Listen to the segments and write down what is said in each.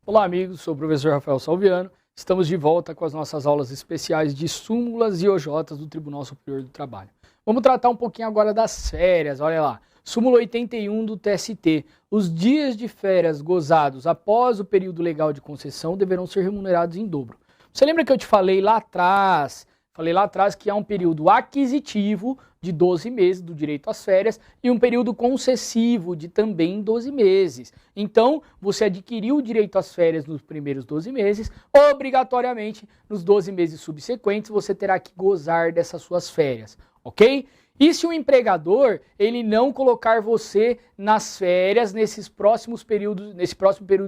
Olá, amigos, sou o professor Rafael Salviano. Estamos de volta com as nossas aulas especiais de súmulas e OJs do Tribunal Superior do Trabalho. Vamos tratar um pouquinho agora das férias, olha lá. Súmula 81 do TST. Os dias de férias gozados após o período legal de concessão deverão ser remunerados em dobro. Você lembra que eu te falei lá atrás que há um período aquisitivo de 12 meses do direito às férias e um período concessivo de também 12 meses. Então, você adquiriu o direito às férias nos primeiros 12 meses, obrigatoriamente, nos 12 meses subsequentes, você terá que gozar dessas suas férias, ok? E se o empregador, ele não colocar você nas férias nesse próximo período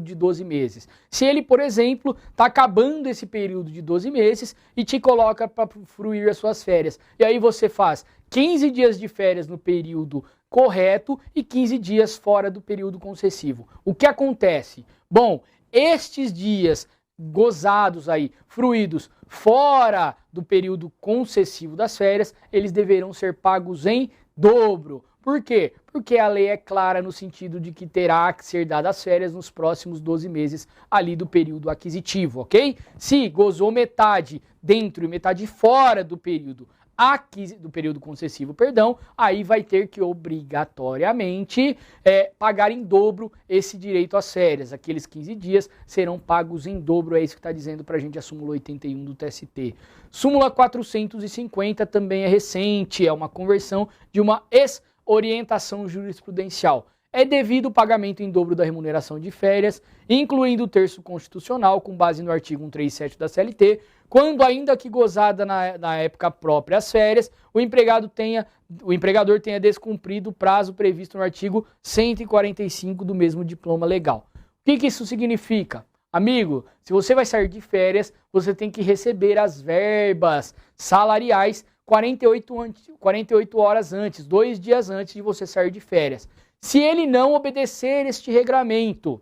de 12 meses? Se ele, por exemplo, está acabando esse período de 12 meses e te coloca para fruir as suas férias, e aí você faz 15 dias de férias no período correto e 15 dias fora do período concessivo. O que acontece? Bom, estes dias gozados aí, fruídos fora do período concessivo das férias, eles deverão ser pagos em dobro. Por quê? Porque a lei é clara no sentido de que terá que ser dadas as férias nos próximos 12 meses ali do período aquisitivo, ok? Se gozou metade dentro e metade fora do período concessivo, aí vai ter que obrigatoriamente pagar em dobro esse direito às férias. Aqueles 15 dias serão pagos em dobro, é isso que está dizendo para a gente a súmula 81 do TST. Súmula 450 também é recente, é uma conversão de uma ex-orientação jurisprudencial. É devido o pagamento em dobro da remuneração de férias, incluindo o terço constitucional, com base no artigo 137 da CLT, quando ainda que gozada na época própria as férias, o empregador tenha descumprido o prazo previsto no artigo 145 do mesmo diploma legal. O que isso significa? Amigo, se você vai sair de férias, você tem que receber as verbas salariais 48 horas antes, 2 dias antes de você sair de férias. Se ele não obedecer a este regramento,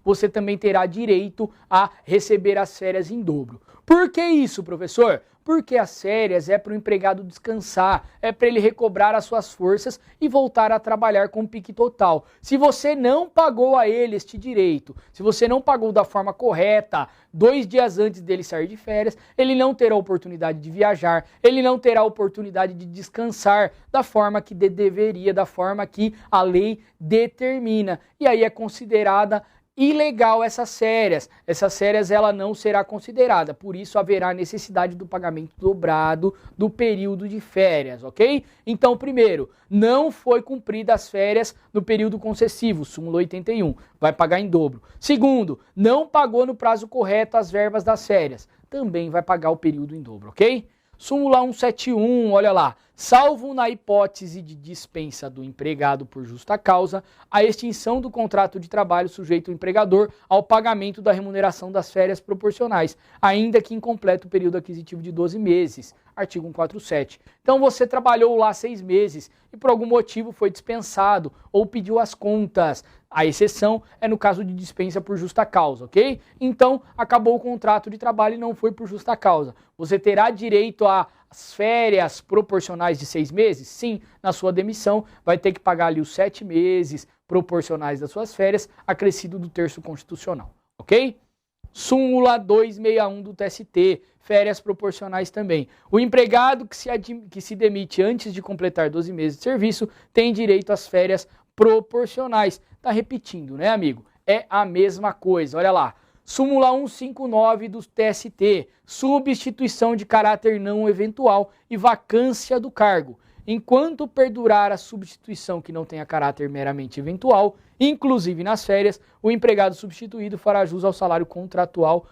você também terá direito a receber as férias em dobro. Por que isso, professor? Porque as férias é para o empregado descansar, é para ele recobrar as suas forças e voltar a trabalhar com pique total. Se você não pagou a ele este direito, se você não pagou da forma correta, 2 dias antes dele sair de férias, ele não terá oportunidade de viajar, ele não terá oportunidade de descansar da forma que deveria, da forma que a lei determina. E aí é considerada ilegal essas férias. Essas férias ela não será considerada, por isso haverá necessidade do pagamento dobrado do período de férias, ok? Então, primeiro, não foi cumprida as férias no período concessivo, súmula 81, vai pagar em dobro. Segundo, não pagou no prazo correto as verbas das férias, também vai pagar o período em dobro, ok? Súmula 171, olha lá. Salvo na hipótese de dispensa do empregado por justa causa, a extinção do contrato de trabalho sujeita o empregador ao pagamento da remuneração das férias proporcionais, ainda que incompleto o período aquisitivo de 12 meses. Artigo 147. Então você trabalhou lá 6 meses e por algum motivo foi dispensado ou pediu as contas. A exceção é no caso de dispensa por justa causa, ok? Então acabou o contrato de trabalho e não foi por justa causa. Você terá direito às férias proporcionais de 6 meses? Sim, na sua demissão vai ter que pagar ali os 7 meses proporcionais das suas férias, acrescido do terço constitucional, ok? Súmula 261 do TST, férias proporcionais também. O empregado que se demite antes de completar 12 meses de serviço tem direito às férias proporcionais. Tá repetindo, né, amigo? É a mesma coisa, olha lá. Súmula 159 do TST, substituição de caráter não eventual e vacância do cargo. Enquanto perdurar a substituição que não tenha caráter meramente eventual, inclusive nas férias, o empregado substituído fará jus ao salário contratual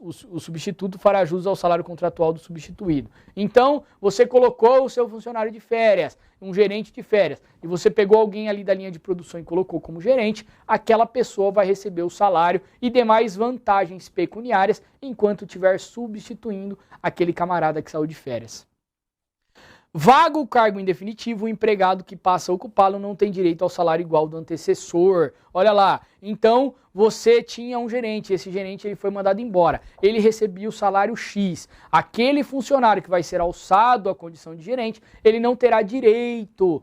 o substituto fará jus ao salário contratual do substituído. Então, você colocou o seu funcionário de férias, um gerente de férias, e você pegou alguém ali da linha de produção e colocou como gerente, aquela pessoa vai receber o salário e demais vantagens pecuniárias enquanto estiver substituindo aquele camarada que saiu de férias. Vaga o cargo indefinitivo, o empregado que passa a ocupá-lo não tem direito ao salário igual do antecessor. Olha lá, então você tinha um gerente, esse gerente ele foi mandado embora, ele recebia o salário X. Aquele funcionário que vai ser alçado à condição de gerente, ele não terá direito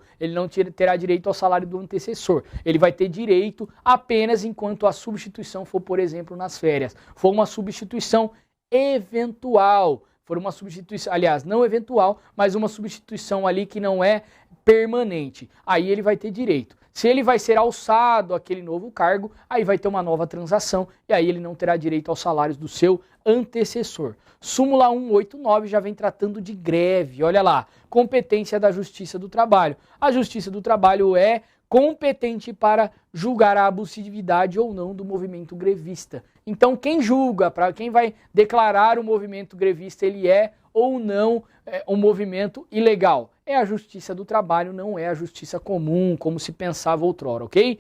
ao salário do antecessor. Ele vai ter direito apenas enquanto a substituição for, por exemplo, nas férias. For uma substituição eventual. For uma substituição, aliás, não eventual, mas uma substituição ali que não é permanente. Aí ele vai ter direito. Se ele vai ser alçado àquele novo cargo, aí vai ter uma nova transação e aí ele não terá direito aos salários do seu antecessor. Súmula 189 já vem tratando de greve. Olha lá, competência da Justiça do Trabalho. A Justiça do Trabalho é competente para julgar a abusividade ou não do movimento grevista. Então, quem julga, para quem vai declarar o movimento grevista, ele é ou não um movimento ilegal? É a Justiça do Trabalho, não é a Justiça Comum, como se pensava outrora, ok?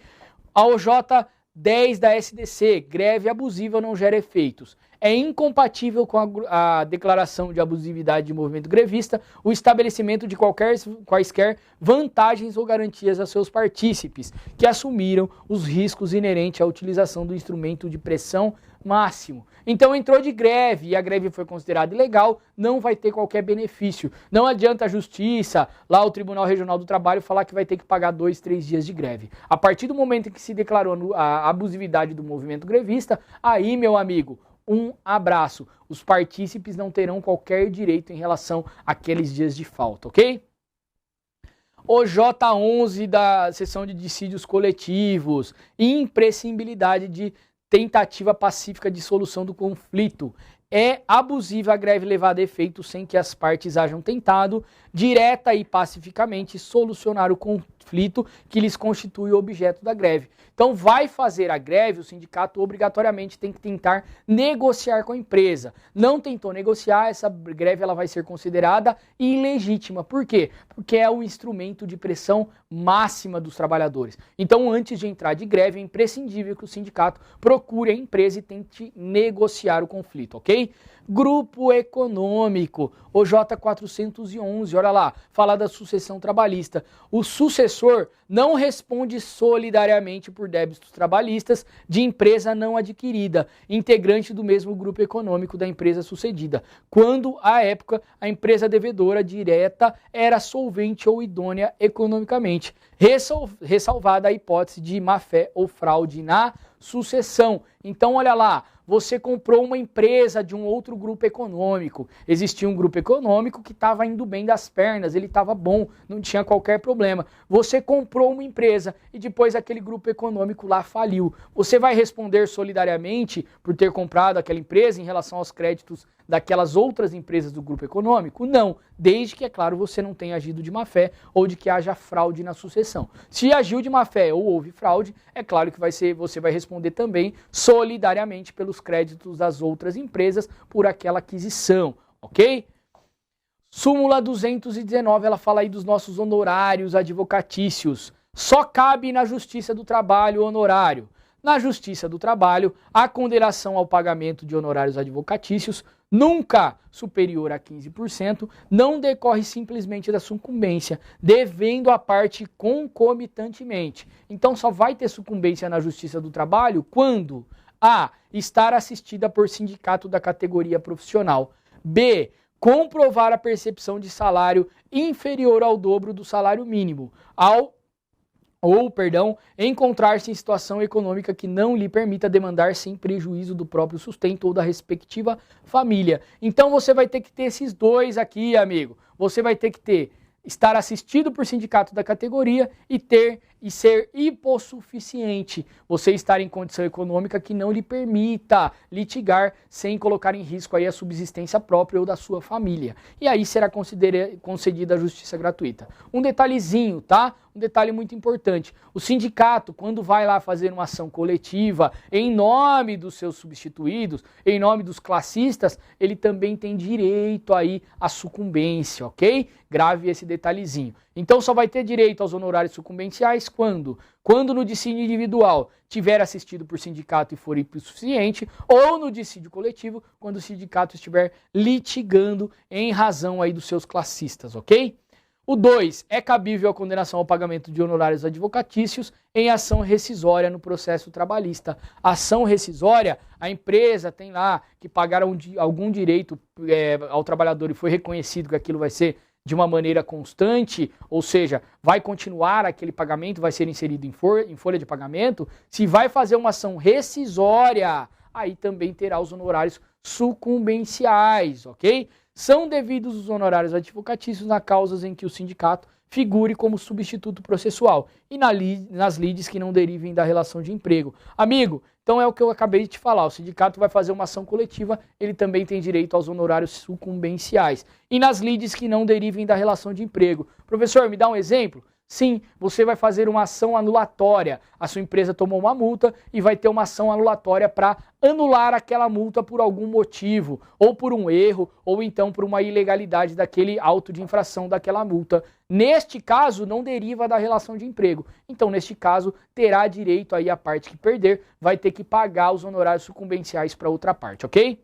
A OJ 10 da SDC, greve abusiva não gera efeitos. É incompatível com a declaração de abusividade de movimento grevista o estabelecimento de quaisquer vantagens ou garantias a seus partícipes, que assumiram os riscos inerentes à utilização do instrumento de pressão máximo. Então entrou de greve e a greve foi considerada ilegal, não vai ter qualquer benefício. Não adianta a Justiça, lá o Tribunal Regional do Trabalho, falar que vai ter que pagar 2, 3 dias de greve. A partir do momento em que se declarou a abusividade do movimento grevista, aí, meu amigo, um abraço. Os partícipes não terão qualquer direito em relação àqueles dias de falta, ok? O J11 da seção de dissídios coletivos, imprescindibilidade de tentativa pacífica de solução do conflito. É abusiva a greve levada a efeito sem que as partes hajam tentado, direta e pacificamente, solucionar o conflito que lhes constitui o objeto da greve. Então, vai fazer a greve, o sindicato obrigatoriamente tem que tentar negociar com a empresa. Não tentou negociar, essa greve ela vai ser considerada ilegítima. Por quê? Porque é o instrumento de pressão máxima dos trabalhadores. Então, antes de entrar de greve, é imprescindível que o sindicato procure a empresa e tente negociar o conflito, ok? Grupo econômico, OJ 411, olha lá, fala da sucessão trabalhista. O sucessor não responde solidariamente por débitos trabalhistas de empresa não adquirida, integrante do mesmo grupo econômico da empresa sucedida, quando, à época, a empresa devedora direta era solvente ou idônea economicamente, ressalvada a hipótese de má-fé ou fraude na sucessão. Então, olha lá, você comprou uma empresa de um outro grupo econômico. Existia um grupo econômico que estava indo bem das pernas, ele estava bom, não tinha qualquer problema. Você comprou uma empresa e depois aquele grupo econômico lá faliu. Você vai responder solidariamente por ter comprado aquela empresa em relação aos créditos daquelas outras empresas do grupo econômico? Não, desde que, é claro, você não tenha agido de má fé ou de que haja fraude na sucessão. Se agiu de má fé ou houve fraude, é claro que você vai responder também solidariamente pelos créditos das outras empresas por aquela aquisição, ok? Súmula 219, ela fala aí dos nossos honorários advocatícios. Só cabe na Justiça do Trabalho honorário. Na Justiça do Trabalho, a condenação ao pagamento de honorários advocatícios, nunca superior a 15%, não decorre simplesmente da sucumbência, devendo a parte concomitantemente. Então só vai ter sucumbência na Justiça do Trabalho quando A. Estar assistida por sindicato da categoria profissional. B. Comprovar a percepção de salário inferior ao dobro do salário mínimo. Encontrar-se em situação econômica que não lhe permita demandar sem prejuízo do próprio sustento ou da respectiva família. Então você vai ter que ter esses dois aqui, amigo. Você vai ter que estar assistido por sindicato da categoria e ser hipossuficiente. Você estar em condição econômica que não lhe permita litigar sem colocar em risco aí a subsistência própria ou da sua família. E aí será concedida a justiça gratuita. Um detalhezinho, tá? Um detalhe muito importante. O sindicato, quando vai lá fazer uma ação coletiva em nome dos seus substituídos, em nome dos classistas, ele também tem direito aí à sucumbência, ok? Grave esse detalhezinho. Então só vai ter direito aos honorários sucumbenciais quando no dissídio individual tiver assistido por sindicato e for insuficiente, ou no dissídio coletivo, quando o sindicato estiver litigando em razão aí dos seus classistas, ok? O 2, é cabível a condenação ao pagamento de honorários advocatícios em ação rescisória no processo trabalhista. Ação rescisória, a empresa tem lá que pagar algum direito ao trabalhador e foi reconhecido que aquilo vai ser de uma maneira constante, ou seja, vai continuar aquele pagamento, vai ser inserido em folha de pagamento. Se vai fazer uma ação rescisória, aí também terá os honorários sucumbenciais, ok? São devidos os honorários advocatícios nas causas em que o sindicato figure como substituto processual e nas lides que não derivem da relação de emprego. Amigo, então é o que eu acabei de te falar, o sindicato vai fazer uma ação coletiva, ele também tem direito aos honorários sucumbenciais. E nas lides que não derivem da relação de emprego. Professor, me dá um exemplo? Sim, você vai fazer uma ação anulatória. A sua empresa tomou uma multa e vai ter uma ação anulatória para anular aquela multa por algum motivo, ou por um erro, ou então por uma ilegalidade daquele auto de infração daquela multa. Neste caso, não deriva da relação de emprego. Então, neste caso, terá direito aí a parte que perder, vai ter que pagar os honorários sucumbenciais para outra parte, ok?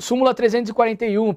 Súmula 341,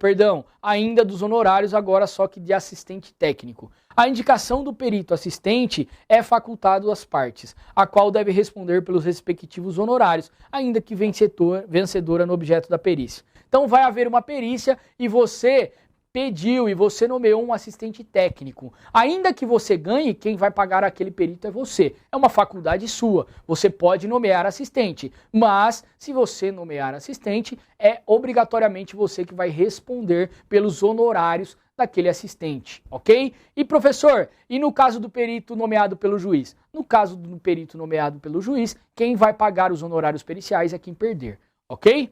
ainda dos honorários, agora só que de assistente técnico. A indicação do perito assistente é facultado às partes, a qual deve responder pelos respectivos honorários, ainda que vencedora no objeto da perícia. Então vai haver uma perícia e você pediu e você nomeou um assistente técnico. Ainda que você ganhe, quem vai pagar aquele perito é você. É uma faculdade sua. Você pode nomear assistente, mas se você nomear assistente, é obrigatoriamente você que vai responder pelos honorários daquele assistente, ok? E professor, e no caso do perito nomeado pelo juiz? No caso do perito nomeado pelo juiz, quem vai pagar os honorários periciais é quem perder, ok?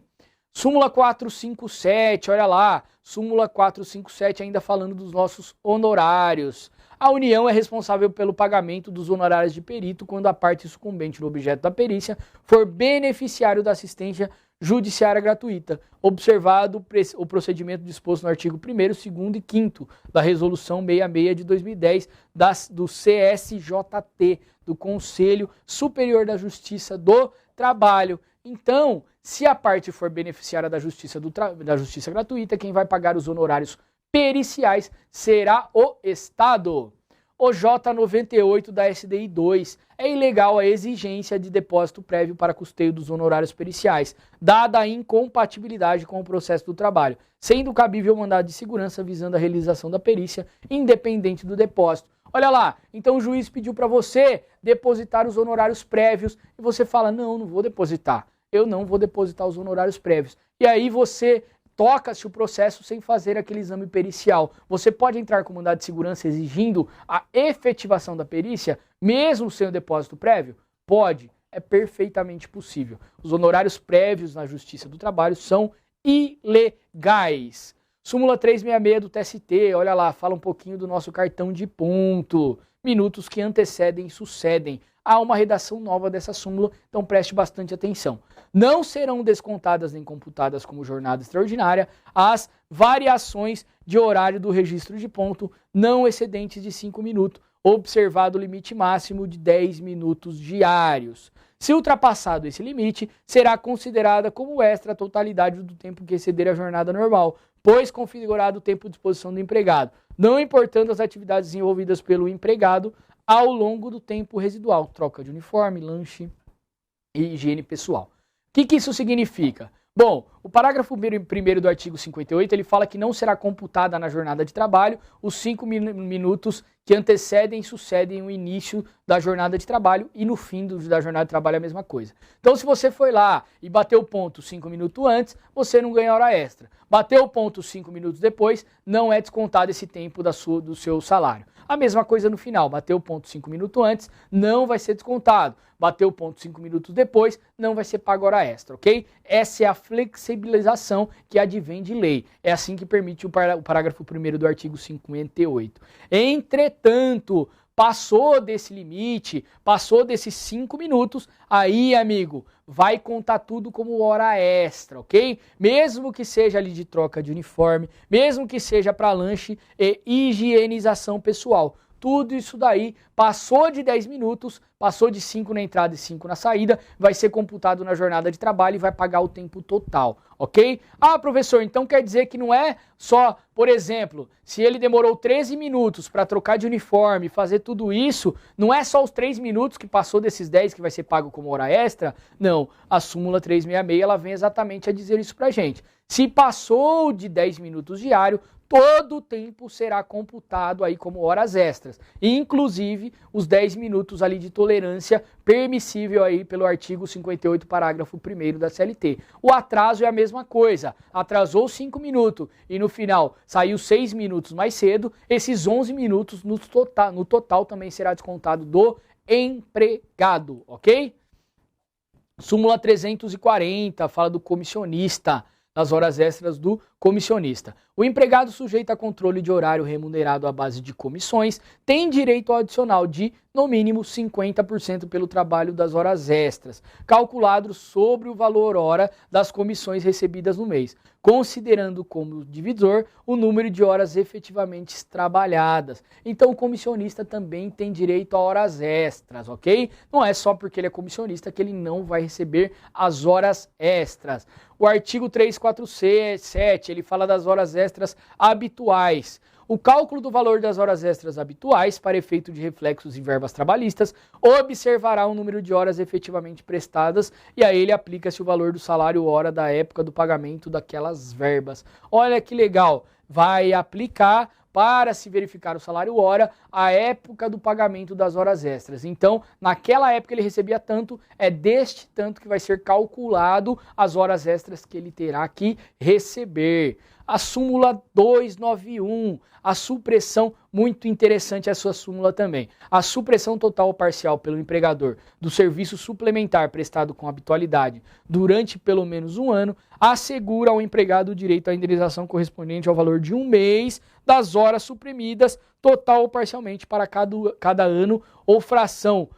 Súmula 457, olha lá, súmula 457 ainda falando dos nossos honorários. A União é responsável pelo pagamento dos honorários de perito quando a parte sucumbente no objeto da perícia for beneficiário da assistência judiciária gratuita, observado o procedimento disposto no artigo 1º, 2º e 5º da Resolução 66 de 2010 do CSJT, do Conselho Superior da Justiça do Trabalho. Então, se a parte for beneficiária da justiça gratuita, quem vai pagar os honorários periciais será o Estado. O J98 da SDI 2 é ilegal a exigência de depósito prévio para custeio dos honorários periciais, dada a incompatibilidade com o processo do trabalho, sendo cabível mandado de segurança visando a realização da perícia, independente do depósito. Olha lá, então o juiz pediu para você depositar os honorários prévios e você fala, não vou depositar. Eu não vou depositar os honorários prévios. E aí você toca-se o processo sem fazer aquele exame pericial. Você pode entrar com mandado de segurança exigindo a efetivação da perícia, mesmo sem o depósito prévio? Pode, é perfeitamente possível. Os honorários prévios na Justiça do Trabalho são ilegais. Súmula 366 do TST, olha lá, fala um pouquinho do nosso cartão de ponto. Minutos que antecedem e sucedem. Há uma redação nova dessa súmula, então preste bastante atenção. Não serão descontadas nem computadas como jornada extraordinária as variações de horário do registro de ponto não excedentes de 5 minutos, observado o limite máximo de 10 minutos diários. Se ultrapassado esse limite, será considerada como extra a totalidade do tempo que exceder a jornada normal, pois configurado o tempo de disposição do empregado, não importando as atividades desenvolvidas pelo empregado ao longo do tempo residual, troca de uniforme, lanche e higiene pessoal. O que isso significa? Bom, o parágrafo 1º do artigo 58, ele fala que não será computada na jornada de trabalho os 5 minutos que antecedem e sucedem o início da jornada de trabalho e no fim da jornada de trabalho é a mesma coisa. Então, se você foi lá e bateu o ponto 5 minutos antes, você não ganha hora extra. Bateu o ponto 5 minutos depois, não é descontado esse tempo do seu salário. A mesma coisa no final, bateu o ponto 5 minutos antes, não vai ser descontado. Bateu o ponto 5 minutos depois, não vai ser pago hora extra, ok? Essa é a flexibilização que advém de lei. É assim que permite o parágrafo 1º do artigo 58. Entretanto, passou desse limite, passou desses 5 minutos, aí, amigo, vai contar tudo como hora extra, ok? Mesmo que seja ali de troca de uniforme, mesmo que seja para lanche e higienização pessoal. tudo isso daí passou de 10 minutos, passou de 5 na entrada e 5 na saída, vai ser computado na jornada de trabalho e vai pagar o tempo total, ok? Ah, professor, então quer dizer que não é só, por exemplo, se ele demorou 13 minutos para trocar de uniforme, fazer tudo isso, não é só os 3 minutos que passou desses 10 que vai ser pago como hora extra? Não, a súmula 366 ela vem exatamente a dizer isso pra gente. Se passou de 10 minutos diário, todo o tempo será computado aí como horas extras, inclusive os 10 minutos ali de tolerância permissível aí pelo artigo 58, parágrafo 1º da CLT. O atraso é a mesma coisa, atrasou 5 minutos e no final saiu 6 minutos mais cedo, esses 11 minutos no total também será descontado do empregado, ok? Súmula 340 fala do comissionista, das horas extras do comissionista. O empregado sujeito a controle de horário remunerado à base de comissões tem direito ao adicional de, no mínimo, 50% pelo trabalho das horas extras, calculado sobre o valor hora das comissões recebidas no mês, considerando como divisor o número de horas efetivamente trabalhadas. Então o comissionista também tem direito a horas extras, ok? Não é só porque ele é comissionista que ele não vai receber as horas extras. O artigo 347, ele fala das horas extras habituais. O cálculo do valor das horas extras habituais, para efeito de reflexos em verbas trabalhistas, observará o número de horas efetivamente prestadas e a ele aplica-se o valor do salário hora da época do pagamento daquelas verbas. Olha que legal, vai aplicar para se verificar o salário hora a época do pagamento das horas extras. Então, naquela época ele recebia tanto, é deste tanto que vai ser calculado as horas extras que ele terá que receber. A súmula 291, a supressão, muito interessante essa súmula também. A supressão total ou parcial pelo empregador do serviço suplementar prestado com habitualidade durante pelo menos um ano assegura ao empregado o direito à indenização correspondente ao valor de um mês das horas suprimidas, total ou parcialmente, para cada ano ou fração,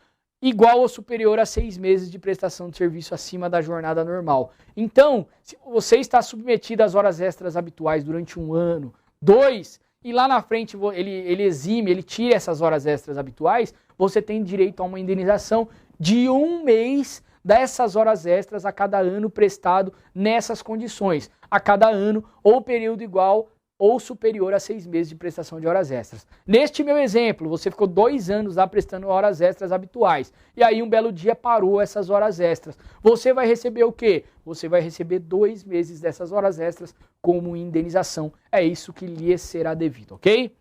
igual ou superior a 6 meses de prestação de serviço acima da jornada normal. Então, se você está submetido às horas extras habituais durante um ano, 2, e lá na frente ele exime, ele tira essas horas extras habituais, você tem direito a uma indenização de um mês dessas horas extras a cada ano prestado nessas condições, a cada ano ou período igual ou superior a 6 meses de prestação de horas extras. Neste meu exemplo, você ficou 2 anos lá prestando horas extras habituais, e aí um belo dia parou essas horas extras. Você vai receber o quê? Você vai receber 2 meses dessas horas extras como indenização. É isso que lhe será devido, ok?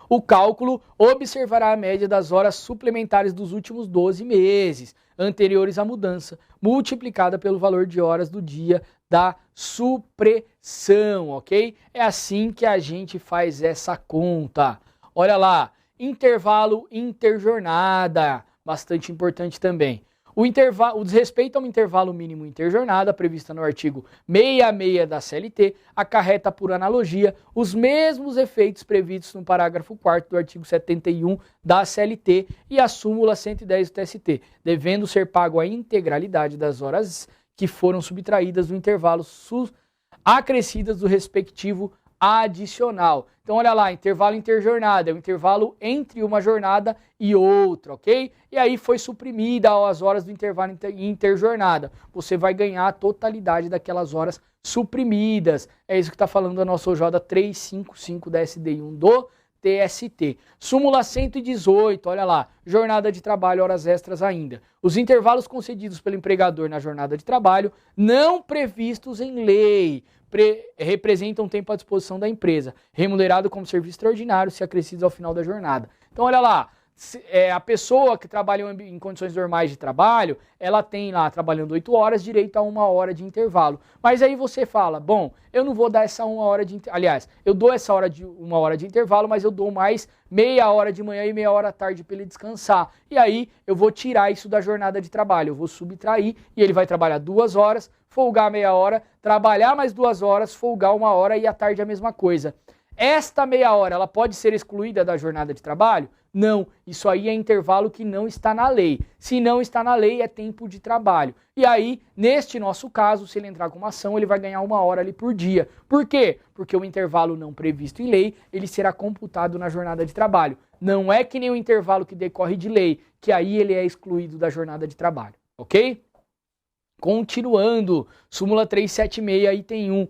O cálculo observará a média das horas suplementares dos últimos 12 meses, anteriores à mudança, multiplicada pelo valor de horas do dia da supressão, ok? É assim que a gente faz essa conta. Olha lá, intervalo interjornada, bastante importante também. O desrespeito ao intervalo mínimo interjornada, prevista no artigo 66 da CLT, acarreta, por analogia, os mesmos efeitos previstos no parágrafo 4º do artigo 71 da CLT e a súmula 110 do TST, devendo ser pago a integralidade das horas que foram subtraídas do intervalo acrescidas do respectivo adicional. Então olha lá, intervalo interjornada, é o intervalo entre uma jornada e outra, ok? E aí foi suprimida as horas do intervalo interjornada. Você vai ganhar a totalidade daquelas horas suprimidas. É isso que está falando a nossa OJ 355 da SDI1 do TST. Súmula 118, olha lá, jornada de trabalho, horas extras ainda. Os intervalos concedidos pelo empregador na jornada de trabalho, não previstos em lei, representam tempo à disposição da empresa, remunerado como serviço extraordinário, se acrescidos ao final da jornada. Então, olha lá, a pessoa que trabalha em condições normais de trabalho, ela tem lá, trabalhando 8 horas, direito a 1 hora de intervalo. Mas aí você fala, bom, eu não vou dar essa 1 hora de intervalo. Aliás, eu dou essa 1 hora de intervalo, mas eu dou mais meia hora de manhã e meia hora à tarde para ele descansar. E aí eu vou tirar isso da jornada de trabalho, eu vou subtrair e ele vai trabalhar 2 horas, folgar meia hora, trabalhar mais 2 horas, folgar 1 hora e à tarde a mesma coisa. esta meia hora, ela pode ser excluída da jornada de trabalho? Não, isso aí é intervalo que não está na lei. Se não está na lei, é tempo de trabalho. E aí, neste nosso caso, se ele entrar com uma ação, ele vai ganhar 1 hora ali por dia. Por quê? Porque o intervalo não previsto em lei, ele será computado na jornada de trabalho. Não é que nem o intervalo que decorre de lei, que aí ele é excluído da jornada de trabalho, ok? Continuando, súmula 376, item 1.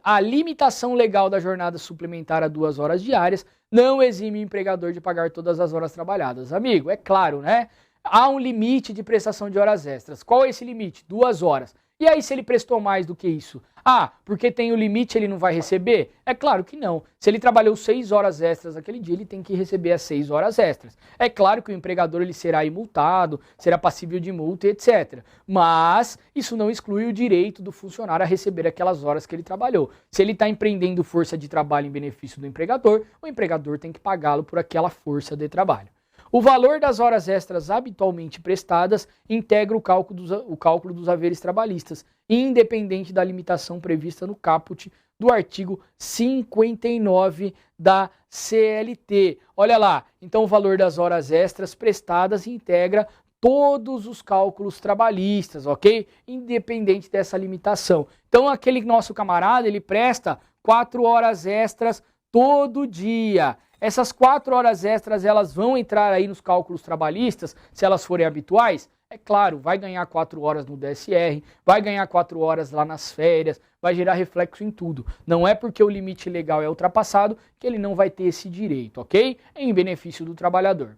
A limitação legal da jornada suplementar a 2 horas diárias não exime o empregador de pagar todas as horas trabalhadas. Amigo, é claro, né? Há um limite de prestação de horas extras. Qual é esse limite? 2 horas. E aí, se ele prestou mais do que isso? Ah, porque tem o limite, ele não vai receber? É claro que não. Se ele trabalhou 6 horas extras naquele dia, ele tem que receber as 6 horas extras. É claro que o empregador ele será multado, será passível de multa, etc. Mas isso não exclui o direito do funcionário a receber aquelas horas que ele trabalhou. Se ele está empreendendo força de trabalho em benefício do empregador, o empregador tem que pagá-lo por aquela força de trabalho. O valor das horas extras habitualmente prestadas integra o cálculo dos haveres trabalhistas, independente da limitação prevista no caput do artigo 59 da CLT. Olha lá, então o valor das horas extras prestadas integra todos os cálculos trabalhistas, ok? Independente dessa limitação. Então aquele nosso camarada, ele presta 4 horas extras todo dia. Essas 4 horas extras, elas vão entrar aí nos cálculos trabalhistas, se elas forem habituais? É claro, vai ganhar 4 horas no DSR, vai ganhar 4 horas lá nas férias, vai gerar reflexo em tudo. Não é porque o limite legal é ultrapassado que ele não vai ter esse direito, ok? Em benefício do trabalhador.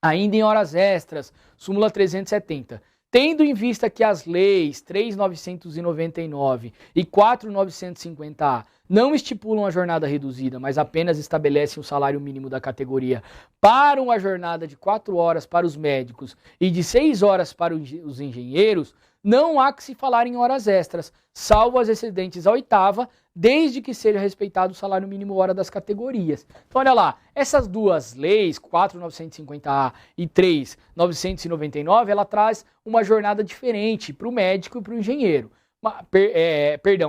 Ainda em horas extras, súmula 370. Tendo em vista que as leis 3.999 e 4.950-A não estipulam a jornada reduzida, mas apenas estabelecem o salário mínimo da categoria para uma jornada de 4 horas para os médicos e de 6 horas para os engenheiros, não há que se falar em horas extras, salvo as excedentes à 8ª, desde que seja respeitado o salário mínimo hora das categorias. Então olha lá, essas duas leis, 4.950-A e 3.999, ela traz uma jornada diferente para o médico e para o engenheiro.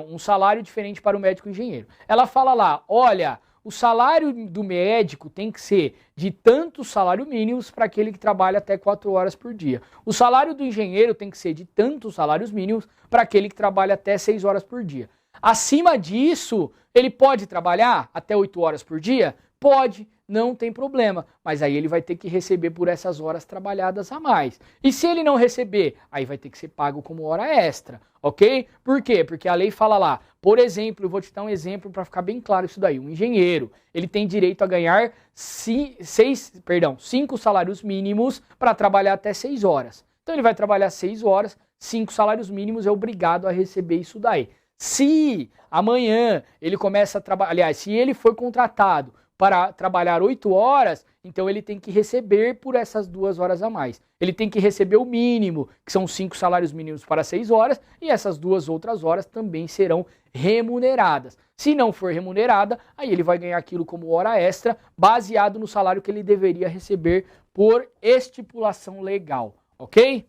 Um salário diferente para o médico e engenheiro. Ela fala lá, olha, o salário do médico tem que ser de tantos salários mínimos para aquele que trabalha até 4 horas por dia. O salário do engenheiro tem que ser de tantos salários mínimos para aquele que trabalha até 6 horas por dia. Acima disso, ele pode trabalhar até 8 horas por dia? Pode, não tem problema, mas aí ele vai ter que receber por essas horas trabalhadas a mais. E se ele não receber, aí vai ter que ser pago como hora extra, ok? Por quê? Porque a lei fala lá, por exemplo, eu vou te dar um exemplo para ficar bem claro isso daí. Um engenheiro, ele tem direito a ganhar 5 salários mínimos para trabalhar até 6 horas. Então ele vai trabalhar 6 horas, 5 salários mínimos, é obrigado a receber isso daí. Se amanhã ele começa a trabalhar, aliás, se ele foi contratado para trabalhar 8 horas, então ele tem que receber por essas 2 horas a mais. Ele tem que receber o mínimo, que são 5 salários mínimos para 6 horas, e essas 2 outras horas também serão remuneradas. Se não for remunerada, aí ele vai ganhar aquilo como hora extra, baseado no salário que ele deveria receber por estipulação legal, ok?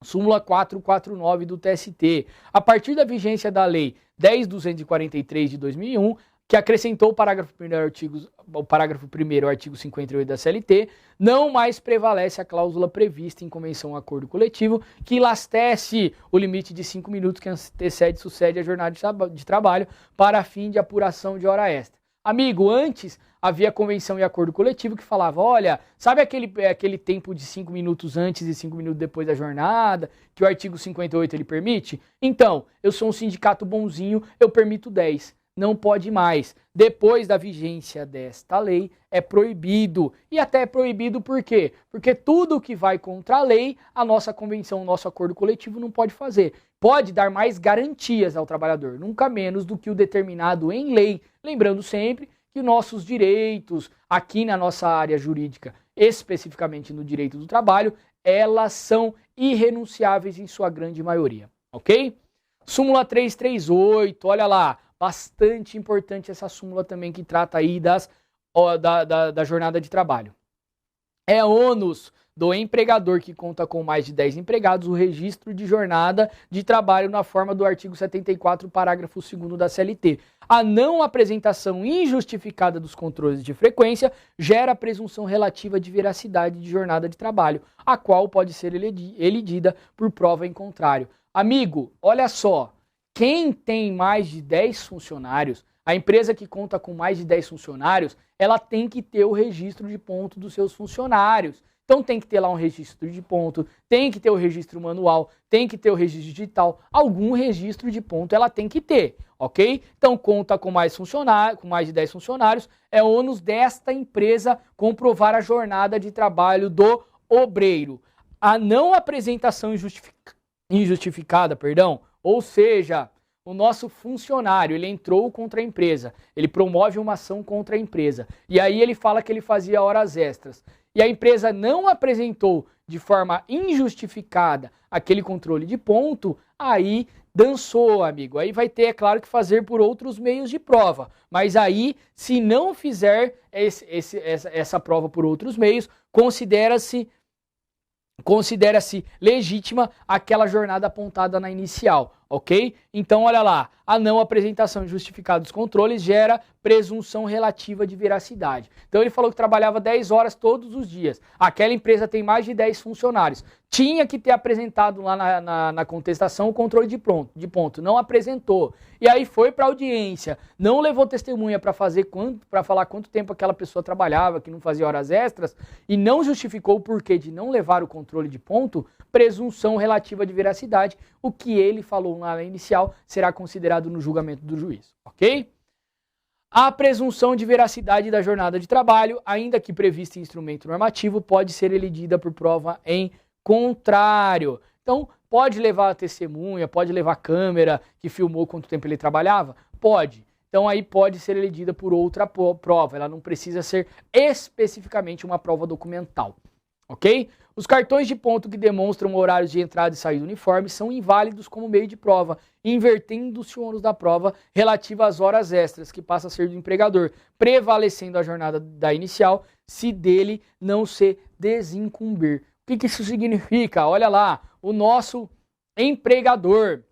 Súmula 449 do TST. A partir da vigência da Lei 10.243 de 2001, que acrescentou o parágrafo 1º ao artigo 58 da CLT, não mais prevalece a cláusula prevista em convenção ou acordo coletivo que elastece o limite de 5 minutos que antecede e sucede a jornada de trabalho para fim de apuração de hora extra. Amigo, antes havia convenção e acordo coletivo que falava, olha, sabe aquele tempo de 5 minutos antes e 5 minutos depois da jornada, que o artigo 58 ele permite? Então, eu sou um sindicato bonzinho, eu permito 10. Não pode mais. Depois da vigência desta lei, é proibido. E até é proibido por quê? Porque tudo que vai contra a lei, a nossa convenção, o nosso acordo coletivo não pode fazer. Pode dar mais garantias ao trabalhador, nunca menos do que o determinado em lei. Lembrando sempre que nossos direitos, aqui na nossa área jurídica, especificamente no direito do trabalho, elas são irrenunciáveis em sua grande maioria, ok? Súmula 338, olha lá. Bastante importante essa súmula também que trata aí da jornada de trabalho. É ônus do empregador que conta com mais de 10 empregados o registro de jornada de trabalho na forma do artigo 74, parágrafo 2º da CLT. A não apresentação injustificada dos controles de frequência gera presunção relativa de veracidade de jornada de trabalho, a qual pode ser elidida por prova em contrário. Amigo, olha só, quem tem mais de 10 funcionários, a empresa que conta com mais de 10 funcionários, ela tem que ter o registro de ponto dos seus funcionários. Então tem que ter lá um registro de ponto, tem que ter o registro manual, tem que ter o registro digital, algum registro de ponto ela tem que ter, ok? Então conta com mais funcionários, com mais de 10 funcionários, é ônus desta empresa comprovar a jornada de trabalho do obreiro. A não apresentação injustificada, ou seja, o nosso funcionário, ele entrou contra a empresa, ele promove uma ação contra a empresa, e aí ele fala que ele fazia horas extras, e a empresa não apresentou de forma injustificada aquele controle de ponto, aí dançou, amigo. Aí vai ter, é claro, que fazer por outros meios de prova, mas aí, se não fizer essa prova por outros meios, considera-se legítima aquela jornada apontada na inicial, ok? Então, olha lá, a não apresentação justificada dos controles gera presunção relativa de veracidade. Então, ele falou que trabalhava 10 horas todos os dias. Aquela empresa tem mais de 10 funcionários. Tinha que ter apresentado lá na contestação o controle de ponto. Não apresentou. E aí foi para a audiência. Não levou testemunha para falar quanto tempo aquela pessoa trabalhava, que não fazia horas extras, e não justificou o porquê de não levar o controle de ponto, presunção relativa de veracidade. O que ele falou lá na inicial será considerado no julgamento do juiz, ok? A presunção de veracidade da jornada de trabalho, ainda que prevista em instrumento normativo, pode ser elidida por prova em contrário. Então, pode levar a testemunha, pode levar a câmera que filmou quanto tempo ele trabalhava? Pode. Então, aí pode ser elidida por outra prova. Ela não precisa ser especificamente uma prova documental. Ok? Os cartões de ponto que demonstram horários de entrada e saída do uniforme são inválidos como meio de prova, invertendo-se o ônus da prova relativa às horas extras, que passa a ser do empregador, prevalecendo a jornada da inicial, se dele não se desincumbir. O que isso significa? Olha lá, o nosso empregador,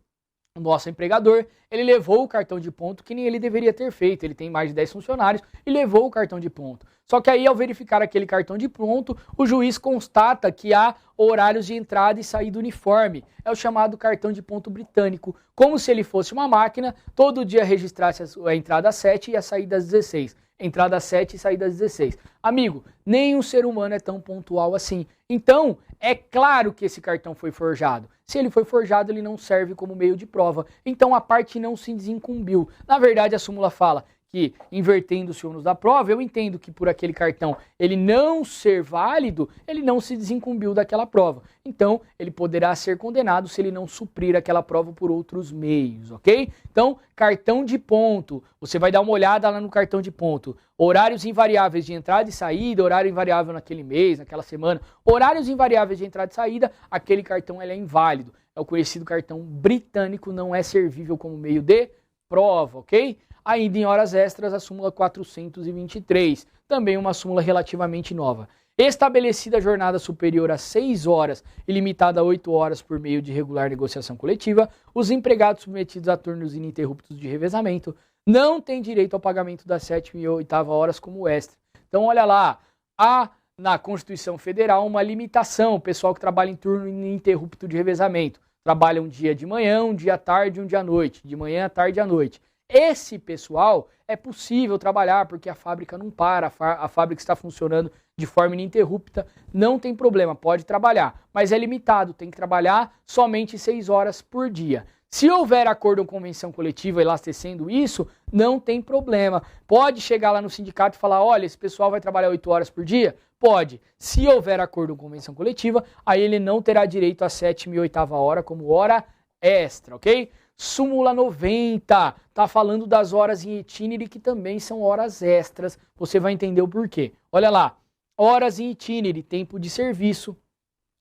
ele levou o cartão de ponto que nem ele deveria ter feito. Ele tem mais de 10 funcionários e levou o cartão de ponto. Só que aí, ao verificar aquele cartão de ponto, o juiz constata que há horários de entrada e saída uniforme. É o chamado cartão de ponto britânico. Como se ele fosse uma máquina, todo dia registrasse a entrada às 7 e a saída às 16. Entrada às 7 e saída às 16. Amigo, nem um ser humano é tão pontual assim. Então, é claro que esse cartão foi forjado. Se ele foi forjado, ele não serve como meio de prova. Então, a parte não se desincumbiu. Na verdade, a súmula fala que, invertendo-se o ônus da prova, eu entendo que por aquele cartão ele não ser válido, ele não se desincumbiu daquela prova. Então, ele poderá ser condenado se ele não suprir aquela prova por outros meios, ok? Então, cartão de ponto. Você vai dar uma olhada lá no cartão de ponto. Horários invariáveis de entrada e saída, horário invariável naquele mês, naquela semana. Horários invariáveis de entrada e saída, aquele cartão ele é inválido. É o conhecido cartão britânico, não é servível como meio de prova, ok? Ainda em horas extras, a súmula 423, também uma súmula relativamente nova. Estabelecida a jornada superior a 6 horas e limitada a 8 horas por meio de regular negociação coletiva, os empregados submetidos a turnos ininterruptos de revezamento não têm direito ao pagamento das 7ª e 8ª horas como extra. Então, olha lá, há na Constituição Federal uma limitação, o pessoal que trabalha em turno ininterrupto de revezamento. Trabalha um dia de manhã, um dia à tarde, um dia à noite. De manhã, à tarde e à noite. Esse pessoal é possível trabalhar porque a fábrica não para, a fábrica está funcionando de forma ininterrupta, não tem problema, pode trabalhar, mas é limitado, tem que trabalhar somente 6 horas por dia. Se houver acordo ou convenção coletiva elastecendo isso, não tem problema. Pode chegar lá no sindicato e falar, olha, esse pessoal vai trabalhar 8 horas por dia? Pode. Se houver acordo ou convenção coletiva, aí ele não terá direito à 7ª e 8ª hora como hora extra, ok? Súmula 90, tá falando das horas em itinere, que também são horas extras. Você vai entender o porquê. Olha lá, horas em itinere, tempo de serviço,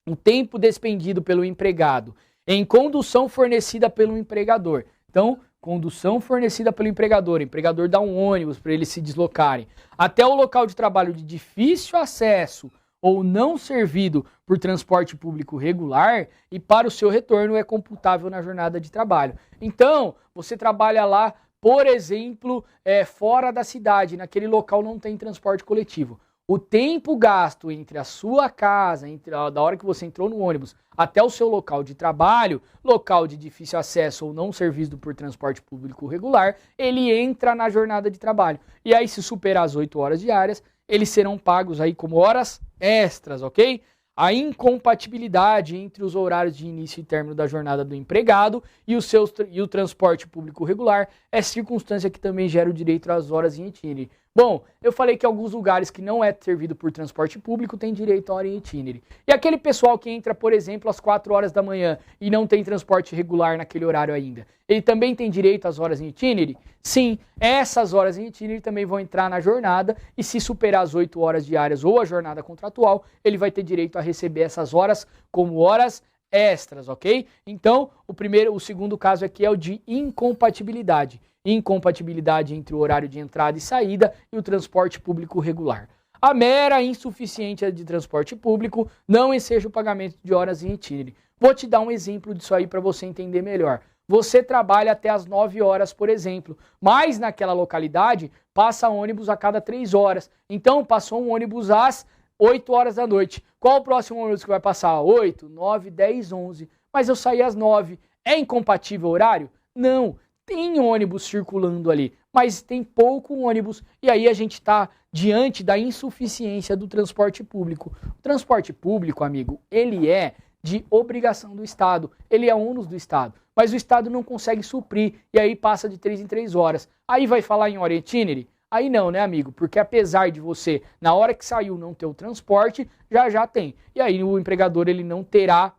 o tempo despendido pelo empregado em condução fornecida pelo empregador. Então, condução fornecida pelo empregador. O empregador dá um ônibus para eles se deslocarem até o local de trabalho de difícil acesso ou não servido por transporte público regular e para o seu retorno é computável na jornada de trabalho. Então, você trabalha lá, por exemplo, fora da cidade, naquele local não tem transporte coletivo. O tempo gasto entre a sua casa, da hora que você entrou no ônibus, até o seu local de trabalho, local de difícil acesso ou não servido por transporte público regular, ele entra na jornada de trabalho. E aí, se superar as 8 horas diárias, eles serão pagos aí como horas extras, ok? A incompatibilidade entre os horários de início e término da jornada do empregado e o transporte público regular é circunstância que também gera o direito às horas em itinerário. Bom, eu falei que alguns lugares que não é servido por transporte público têm direito à hora em itinerário. E aquele pessoal que entra, por exemplo, às 4 horas da manhã e não tem transporte regular naquele horário ainda, ele também tem direito às horas em itinerário? Sim, essas horas em itinerário também vão entrar na jornada e se superar as 8 horas diárias ou a jornada contratual, ele vai ter direito a receber essas horas como horas extras, ok? Então, o segundo caso aqui é o de incompatibilidade. Incompatibilidade entre o horário de entrada e saída e o transporte público regular. A mera insuficiência de transporte público não enseja o pagamento de horas em itinerário. Vou te dar um exemplo disso aí para você entender melhor. Você trabalha até as 9 horas, por exemplo, mas naquela localidade passa ônibus a cada 3 horas. Então, passou um ônibus às 8 horas da noite. Qual o próximo ônibus que vai passar? 8, 9, 10, 11. Mas eu saí às 9. É incompatível o horário? Não. Tem ônibus circulando ali, mas tem pouco ônibus e aí a gente está diante da insuficiência do transporte público. O transporte público, amigo, ele é de obrigação do Estado, ele é ônus do Estado, mas o Estado não consegue suprir e aí passa de 3 em 3 horas. Aí vai falar em hora itinerário? Aí não, né, amigo? Porque apesar de você, na hora que saiu, não ter o transporte, já tem. E aí o empregador ele não terá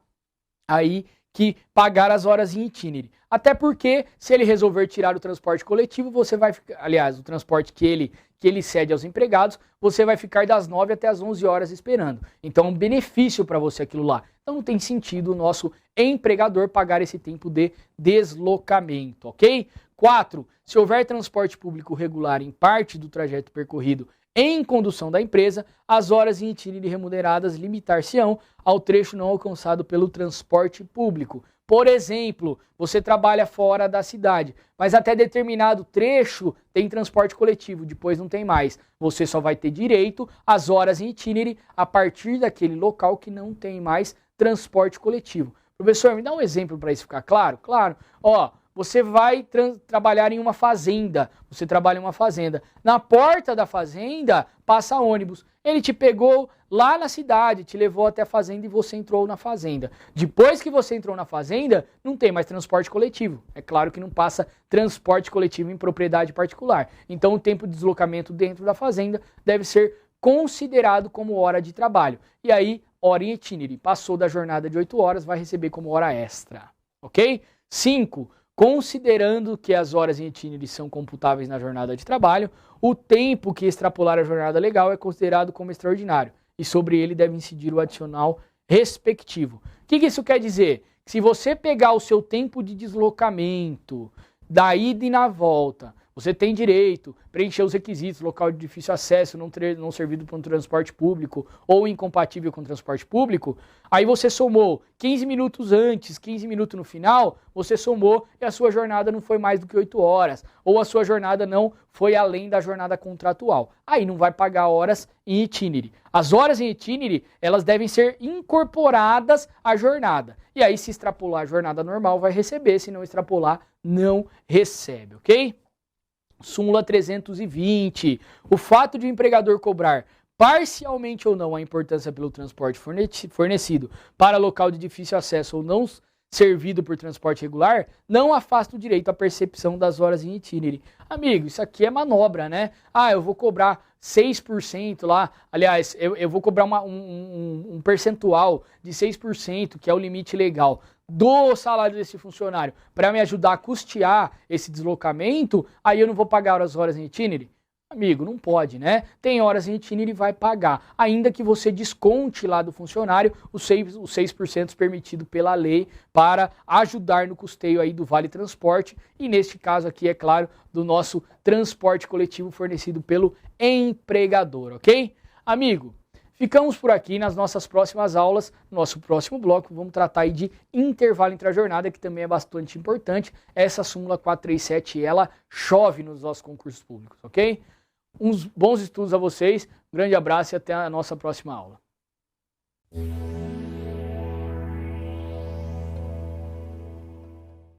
aí que pagar as horas em itinerário. Até porque, se ele resolver tirar o transporte coletivo, você vai ficar, aliás, o transporte que ele cede aos empregados, você vai ficar das 9 até as 11 horas esperando. Então, é um benefício para você aquilo lá. Então, não tem sentido o nosso empregador pagar esse tempo de deslocamento, ok? 4. Se houver transporte público regular em parte do trajeto percorrido em condução da empresa, as horas em itinerário remuneradas limitar-se-ão ao trecho não alcançado pelo transporte público. Por exemplo, você trabalha fora da cidade, mas até determinado trecho tem transporte coletivo, depois não tem mais. Você só vai ter direito às horas em itinerário a partir daquele local que não tem mais transporte coletivo. Professor, me dá um exemplo para isso ficar claro? Claro. Ó, você vai trabalhar em uma fazenda, você trabalha em uma fazenda. Na porta da fazenda passa ônibus. Ele te pegou lá na cidade, te levou até a fazenda e você entrou na fazenda. Depois que você entrou na fazenda, não tem mais transporte coletivo. É claro que não passa transporte coletivo em propriedade particular. Então o tempo de deslocamento dentro da fazenda deve ser considerado como hora de trabalho. E aí, hora em itinerário. Passou da jornada de 8 horas, vai receber como hora extra. Ok? 5. Considerando que as horas em itinerário são computáveis na jornada de trabalho, o tempo que extrapolar a jornada legal é considerado como extraordinário e sobre ele deve incidir o adicional respectivo. O que isso quer dizer? Que se você pegar o seu tempo de deslocamento, da ida e na volta, você tem direito a preencher os requisitos, local de difícil acesso, não servido por um transporte público ou incompatível com o transporte público, aí você somou 15 minutos antes, 15 minutos no final, você somou e a sua jornada não foi mais do que 8 horas, ou a sua jornada não foi além da jornada contratual. Aí não vai pagar horas em itinerário. As horas em itinerário, elas devem ser incorporadas à jornada. E aí, se extrapolar a jornada normal, vai receber, se não extrapolar, não recebe, ok? Súmula 320. O fato de o empregador cobrar parcialmente ou não a importância pelo transporte fornecido para local de difícil acesso ou não servido por transporte regular, não afasta o direito à percepção das horas em itinerário. Amigo, isso aqui é manobra, né? Ah, eu vou cobrar 6% lá, aliás, eu vou cobrar um percentual de 6%, que é o limite legal, do salário desse funcionário, para me ajudar a custear esse deslocamento, aí eu não vou pagar as horas em itinerário? Amigo, não pode, né? Tem horas em itinerário e vai pagar, ainda que você desconte lá do funcionário os 6% permitido pela lei para ajudar no custeio aí do Vale Transporte e neste caso aqui, é claro, do nosso transporte coletivo fornecido pelo empregador, ok? Amigo, Ficamos por aqui. Nas nossas próximas aulas, nosso próximo bloco, vamos tratar aí de intervalo entre a jornada, que também é bastante importante. Essa súmula 437, ela chove nos nossos concursos públicos, ok? Uns bons estudos a vocês, um grande abraço e até a nossa próxima aula.